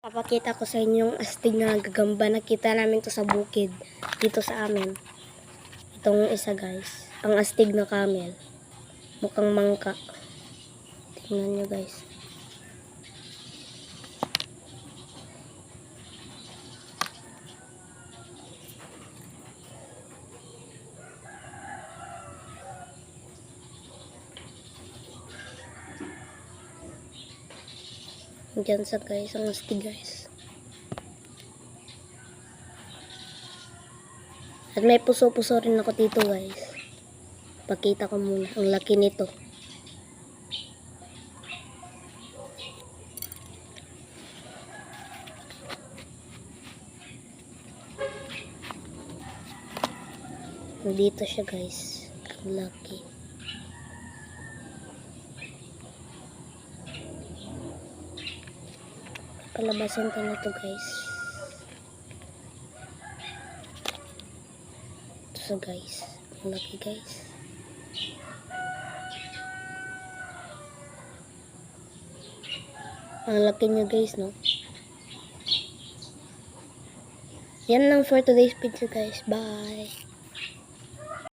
Papakita ko sa inyo yung astig na gagamba. Nakita namin to sa bukid. Dito sa amin. Itong isa guys. Ang astig na camel. Mukhang mangka. Tingnan nyo guys. Diyan sa guys. Ang astig guys. At may puso-puso rin ako dito guys. Pakita ko muna. Ang laki nito. Dito siya guys. Ang laki. Palabasin ko na to guys. Ito sa guys. Ang laki guys. Ang laki niya guys, no? Yan lang for today's video guys. Bye!